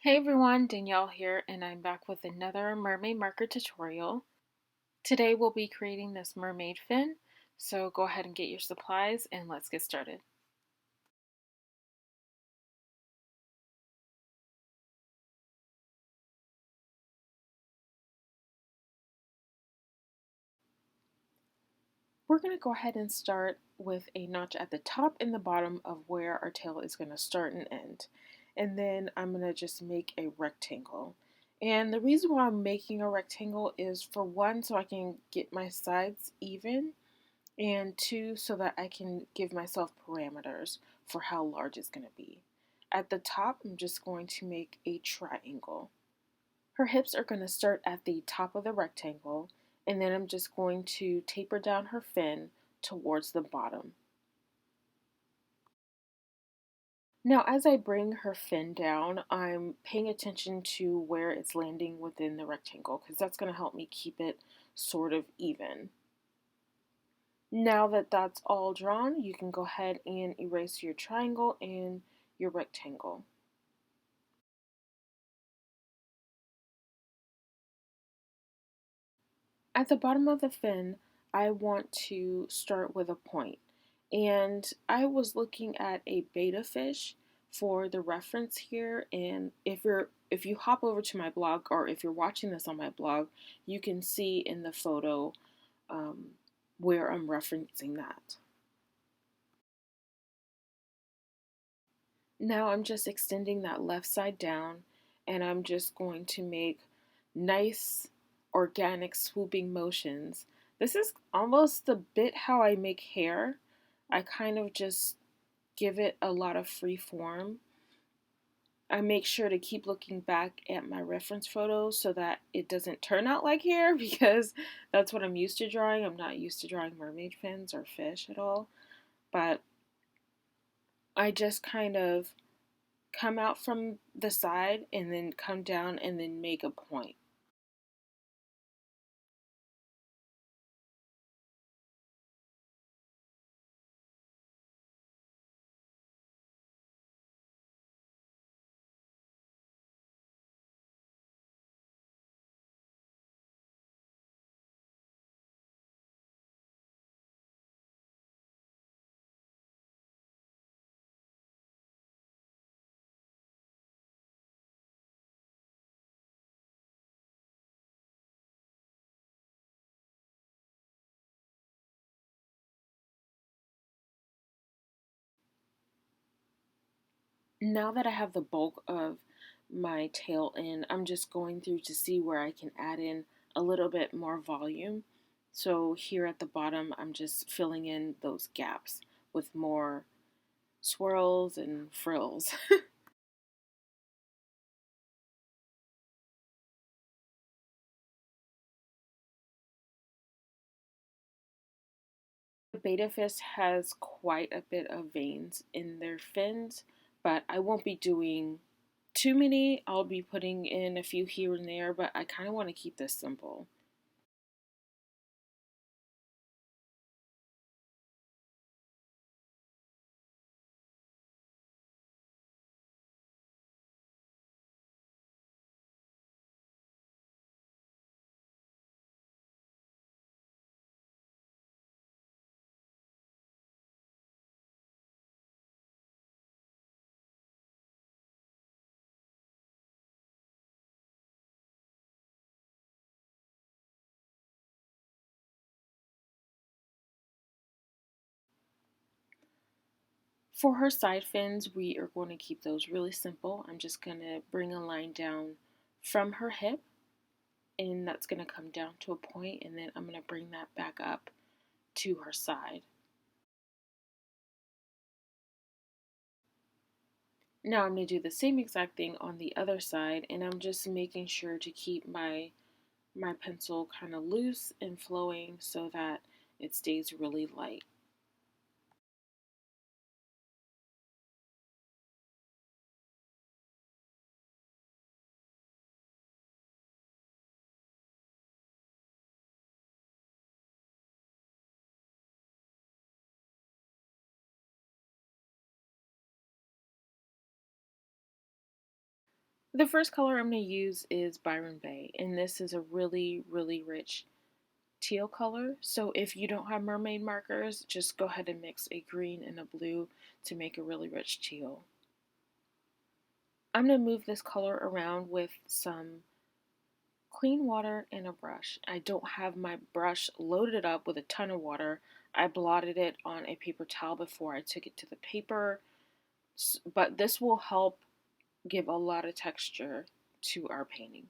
Hey everyone, Danielle here, and I'm back with another mermaid marker tutorial. Today we'll be creating this mermaid fin, so go ahead and get your supplies and let's get started. We're going to go ahead and start with a notch at the top and the bottom of where our tail is going to start and end. And then I'm going to just make a rectangle. And the reason why I'm making a rectangle is for one, so I can get my sides even, and two, so that I can give myself parameters for how large it's going to be. At the top, I'm just going to make a triangle. Her hips are going to start at the top of the rectangle, and then I'm just going to taper down her fin towards the bottom. Now, as I bring her fin down, I'm paying attention to where it's landing within the rectangle because that's going to help me keep it sort of even. Now that that's all drawn, you can go ahead and erase your triangle and your rectangle. At the bottom of the fin, I want to start with a point. And I was looking at a betta fish for the reference here, and if you hop over to my blog, or if you're watching this on my blog, you can see in the photo um, where I'm referencing that. Now I'm just extending that left side down, and I'm just going to make nice organic swooping motions. This is almost a bit how I make hair. I kind of just give it a lot of free form. I make sure to keep looking back at my reference photos so that it doesn't turn out like hair because that's what I'm used to drawing. I'm not used to drawing mermaid fins or fish at all, but I just kind of come out from the side and then come down and then make a point. Now that I have the bulk of my tail in, I'm just going through to see where I can add in a little bit more volume. So here at the bottom, I'm just filling in those gaps with more swirls and frills. The betta fish has quite a bit of veins in their fins, but I won't be doing too many. I'll be putting in a few here and there, but I kind of want to keep this simple. For her side fins, we are going to keep those really simple. I'm just going to bring a line down from her hip, and that's going to come down to a point, and then I'm going to bring that back up to her side. Now I'm going to do the same exact thing on the other side, and I'm just making sure to keep my pencil kind of loose and flowing so that it stays really light. The first color I'm going to use is Byron Bay, and this is a really, really rich teal color. So if you don't have mermaid markers, just go ahead and mix a green and a blue to make a really rich teal. I'm going to move this color around with some clean water and a brush. I don't have my brush loaded up with a ton of water. I blotted it on a paper towel before I took it to the paper, but this will help give a lot of texture to our painting.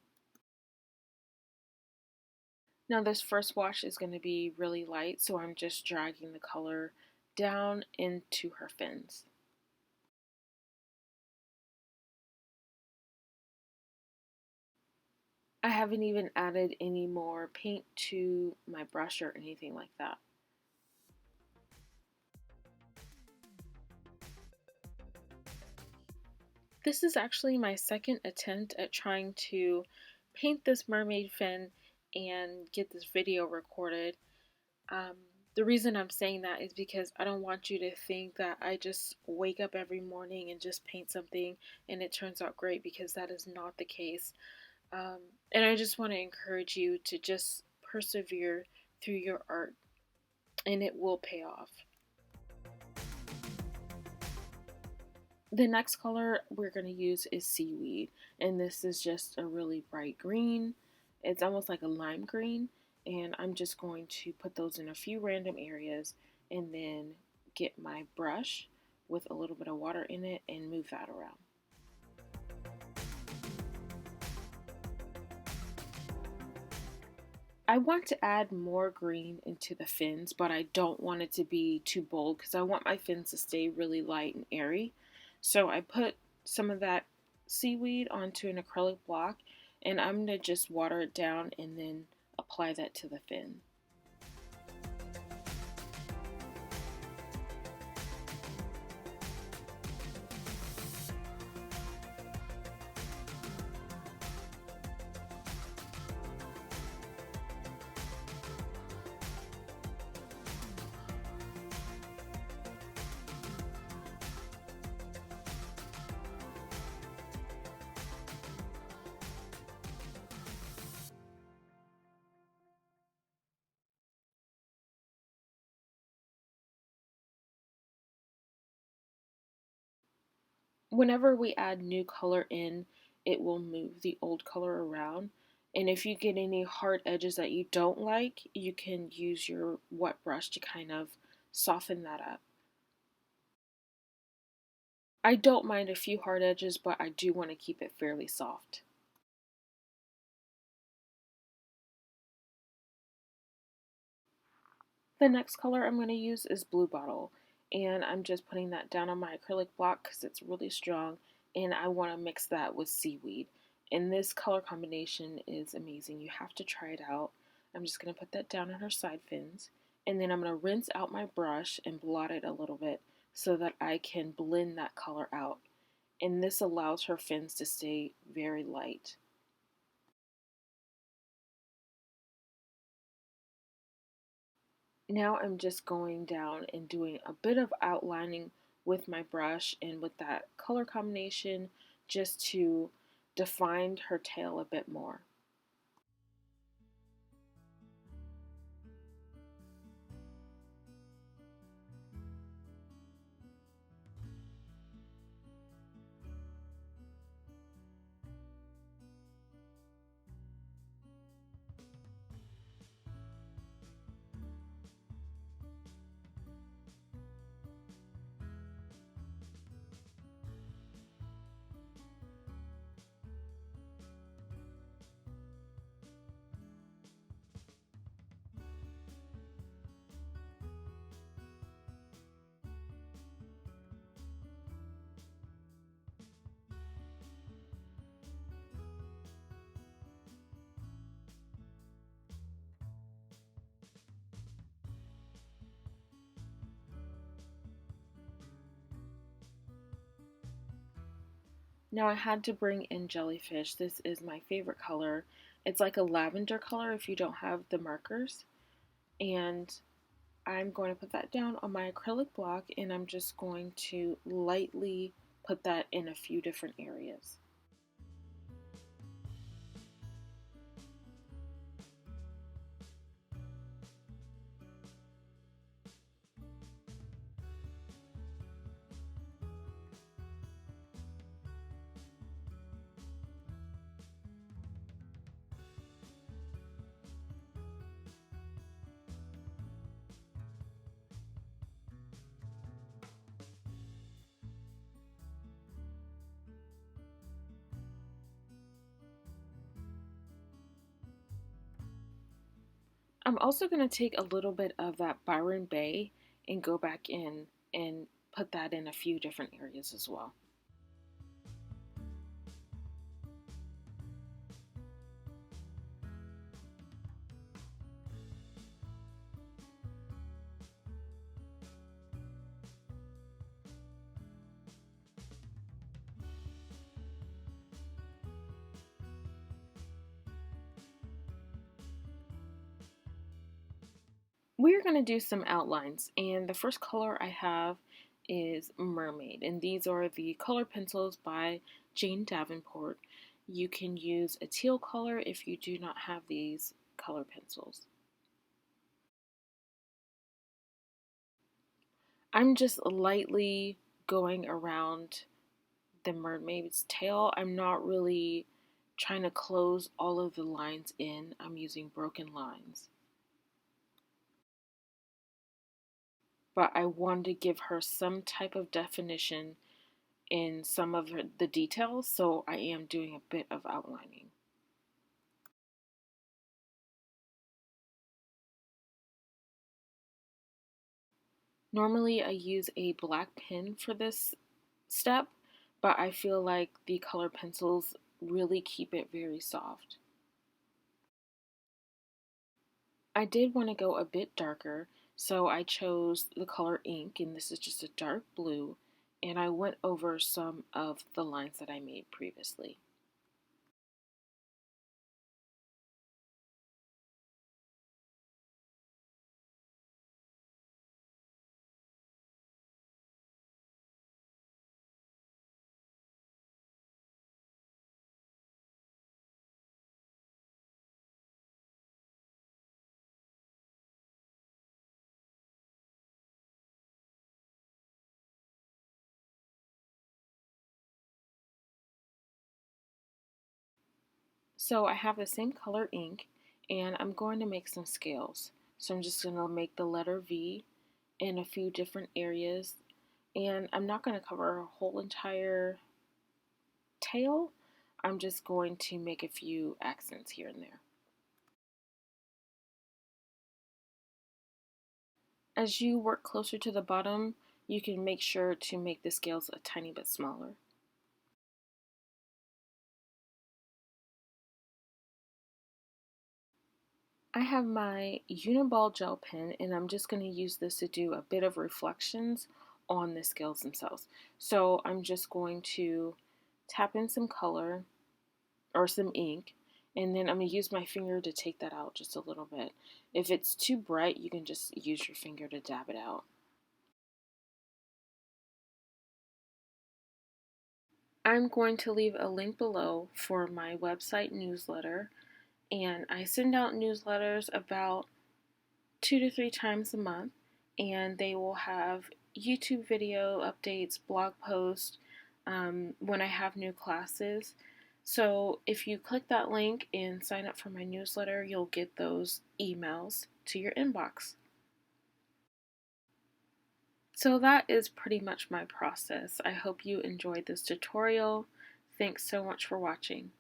Now this first wash is going to be really light, so I'm just dragging the color down into her fins. I haven't even added any more paint to my brush or anything like that. This is actually my second attempt at trying to paint this mermaid fin and get this video recorded. Um, the reason I'm saying that is because I don't want you to think that I just wake up every morning and just paint something and it turns out great, because that is not the case. Um, and I just want to encourage you to just persevere through your art, and it will pay off. The next color we're going to use is Seaweed, and this is just a really bright green. It's almost like a lime green, and I'm just going to put those in a few random areas and then get my brush with a little bit of water in it and move that around. I want to add more green into the fins, but I don't want it to be too bold because I want my fins to stay really light and airy. So I put some of that seaweed onto an acrylic block, and I'm going to just water it down and then apply that to the fin. Whenever we add new color in, it will move the old color around. And if you get any hard edges that you don't like, you can use your wet brush to kind of soften that up. I don't mind a few hard edges, but I do want to keep it fairly soft. The next color I'm going to use is Blue Bottle, and I'm just putting that down on my acrylic block because it's really strong, and I want to mix that with Seaweed. And this color combination is amazing. You have to try it out. I'm just going to put that down on her side fins, and then I'm going to rinse out my brush and blot it a little bit so that I can blend that color out. And this allows her fins to stay very light. Now I'm just going down and doing a bit of outlining with my brush and with that color combination just to define her tail a bit more. Now I had to bring in Jellyfish. This is my favorite color. It's like a lavender color if you don't have the markers. And I'm going to put that down on my acrylic block, and I'm just going to lightly put that in a few different areas. I'm also going to take a little bit of that Byron Bay and go back in and put that in a few different areas as well. We're going to do some outlines, and the first color I have is Mermaid, and these are the color pencils by Jane Davenport. You can use a teal color if you do not have these color pencils. I'm just lightly going around the mermaid's tail. I'm not really trying to close all of the lines in. I'm using broken lines. But I wanted to give her some type of definition in some of the details, so I am doing a bit of outlining. Normally I use a black pen for this step, but I feel like the color pencils really keep it very soft. I did want to go a bit darker, so I chose the color ink, and this is just a dark blue, and I went over some of the lines that I made previously. So I have the same color ink, and I'm going to make some scales. So I'm just going to make the letter V in a few different areas, and I'm not going to cover a whole entire tail. I'm just going to make a few accents here and there. As you work closer to the bottom, you can make sure to make the scales a tiny bit smaller. I have my Uniball gel pen, and I'm just going to use this to do a bit of reflections on the scales themselves. So I'm just going to tap in some color or some ink, and then I'm going to use my finger to take that out just a little bit. If it's too bright, you can just use your finger to dab it out. I'm going to leave a link below for my website newsletter, and I send out newsletters about 2 to 3 times a month, and they will have YouTube video updates, blog posts, when I have new classes. So if you click that link and sign up for my newsletter, you'll get those emails to your inbox. So that is pretty much my process. I hope you enjoyed this tutorial. Thanks so much for watching.